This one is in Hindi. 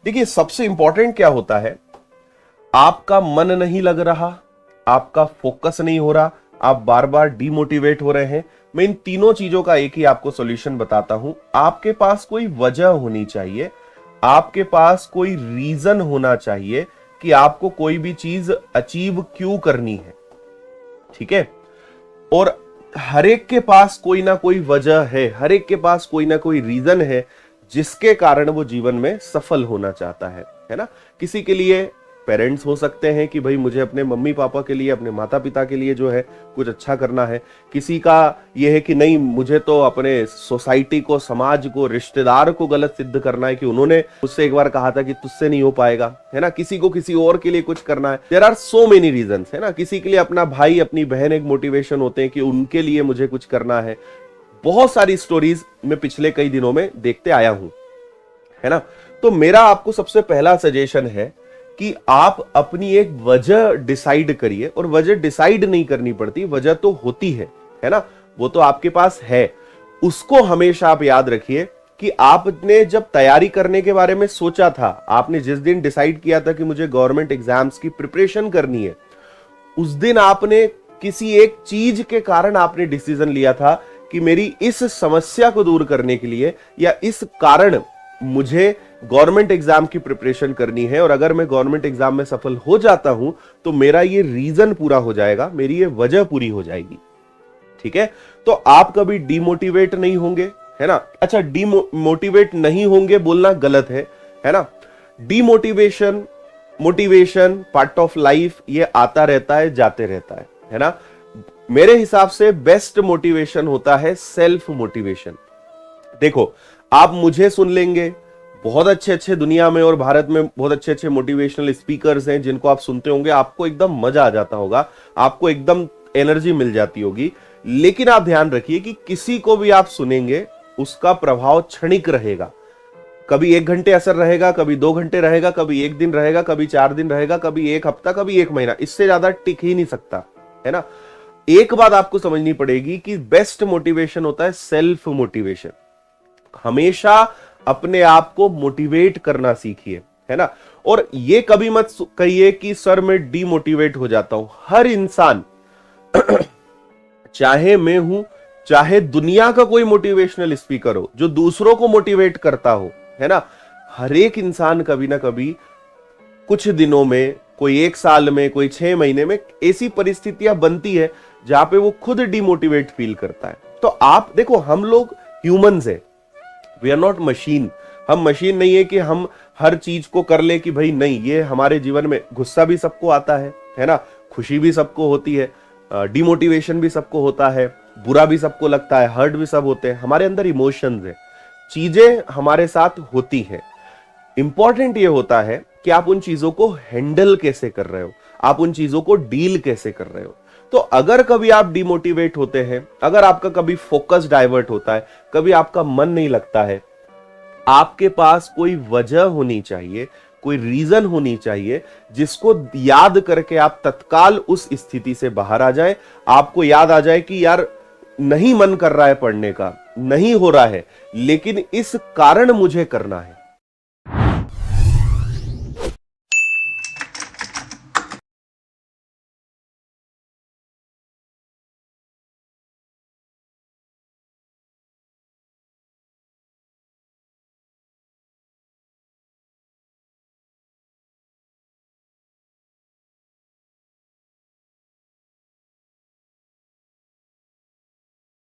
देखिए सबसे इंपॉर्टेंट क्या होता है, आपका मन नहीं लग रहा, आपका फोकस नहीं हो रहा, आप बार बार डीमोटिवेट हो रहे हैं। मैं इन तीनों चीजों का एक ही आपको सॉल्यूशन बताता हूं। आपके पास कोई वजह होनी चाहिए, आपके पास कोई रीजन होना चाहिए कि आपको कोई भी चीज अचीव क्यों करनी है। ठीक है, और हर एक के पास कोई ना कोई वजह है, हर एक के पास कोई ना कोई रीजन है जिसके कारण वो जीवन में सफल होना चाहता है ना। किसी के लिए पेरेंट्स हो सकते हैं कि भाई मुझे अपने मम्मी पापा के लिए, अपने माता पिता के लिए जो है कुछ अच्छा करना है। किसी का ये है कि नहीं, मुझे तो अपने सोसाइटी को, समाज को, रिश्तेदार को गलत सिद्ध करना है कि उन्होंने मुझसे एक बार कहा था कि तुझसे नहीं हो पाएगा, है ना। किसी को किसी और के लिए कुछ करना है। There are so many reasons, है ना। किसी के लिए अपना भाई, अपनी बहन एक मोटिवेशन होते हैं कि उनके लिए मुझे कुछ करना है। बहुत सारी स्टोरीज मैं पिछले कई दिनों में देखते आया हूं, है ना। तो मेरा आपको सबसे पहला सजेशन है कि आप अपनी एक वजह डिसाइड करिए। और वजह डिसाइड नहीं करनी पड़ती, वजह तो होती है ना, वो तो आपके पास है। उसको हमेशा आप याद रखिए कि आपने जब तैयारी करने के बारे में सोचा था, आपने जिस दिन डिसाइड किया था कि मुझे गवर्नमेंट एग्जाम्स की प्रिपरेशन करनी है, उस दिन आपने किसी एक चीज के कारण आपने डिसीजन लिया था कि मेरी इस समस्या को दूर करने के लिए या इस कारण मुझे गवर्नमेंट एग्जाम की प्रिपरेशन करनी है, और अगर मैं गवर्नमेंट एग्जाम में सफल हो जाता हूं तो मेरा ये रीजन पूरा हो जाएगा, मेरी ये वजह पूरी हो जाएगी। ठीक है, तो आप कभी डीमोटिवेट नहीं होंगे, है ना। अच्छा, डीमोटिवेट नहीं होंगे बोलना गलत है ना। Demotivation, motivation part of life, ये आता रहता है, जाते रहता है ना। मेरे हिसाब से बेस्ट मोटिवेशन होता है सेल्फ मोटिवेशन। देखो, आप मुझे सुन लेंगे, बहुत अच्छे अच्छे दुनिया में और भारत में बहुत अच्छे अच्छे मोटिवेशनल स्पीकर्स हैं जिनको आप सुनते होंगे, आपको एकदम मजा आ जाता होगा, आपको एकदम एनर्जी मिल जाती होगी। लेकिन आप ध्यान रखिए कि किसी को भी आप सुनेंगे उसका प्रभाव क्षणिक रहेगा। कभी 1 घंटे असर रहेगा, कभी 2 घंटे रहेगा, कभी 1 दिन रहेगा, कभी 4 दिन रहेगा, कभी 1 हफ्ता, कभी 1 महीना, इससे ज्यादा टिक ही नहीं सकता, है ना। एक बात आपको समझनी पड़ेगी कि बेस्ट मोटिवेशन होता है सेल्फ मोटिवेशन। हमेशा अपने आप को मोटिवेट करना सीखिए, है ना। और ये कभी मत कहिए कि सर मैं डीमोटिवेट हो जाता हूं। हर इंसान चाहे मैं हूं, चाहे दुनिया का कोई मोटिवेशनल स्पीकर हो जो दूसरों को मोटिवेट करता हो, है ना, हर एक इंसान कभी ना कभी कुछ दिनों में, कोई 1 साल में, कोई 6 महीने में ऐसी परिस्थितियां बनती है जहां पे वो खुद डीमोटिवेट फील करता है। तो आप देखो, हम लोग ह्यूमंस है, वी आर नॉट मशीन। हम मशीन नहीं है कि हम हर चीज को कर ले कि भाई नहीं, ये हमारे जीवन में गुस्सा भी सबको आता है ना, खुशी भी सबको होती है, डिमोटिवेशन भी सबको होता है, बुरा भी सबको लगता है, हर्ट भी सब होते हैं। हमारे अंदर इमोशंस है, चीजें हमारे साथ होती है। इंपॉर्टेंट ये होता है कि आप उन चीजों को हैंडल कैसे कर रहे हो, आप उन चीजों को डील कैसे कर रहे हो। तो अगर कभी आप डिमोटिवेट होते हैं, अगर आपका कभी फोकस डाइवर्ट होता है, कभी आपका मन नहीं लगता है, आपके पास कोई वजह होनी चाहिए, कोई रीजन होनी चाहिए जिसको याद करके आप तत्काल उस स्थिति से बाहर आ जाएं। आपको याद आ जाए कि यार नहीं मन कर रहा है पढ़ने का, नहीं हो रहा है, लेकिन इस कारण मुझे करना है।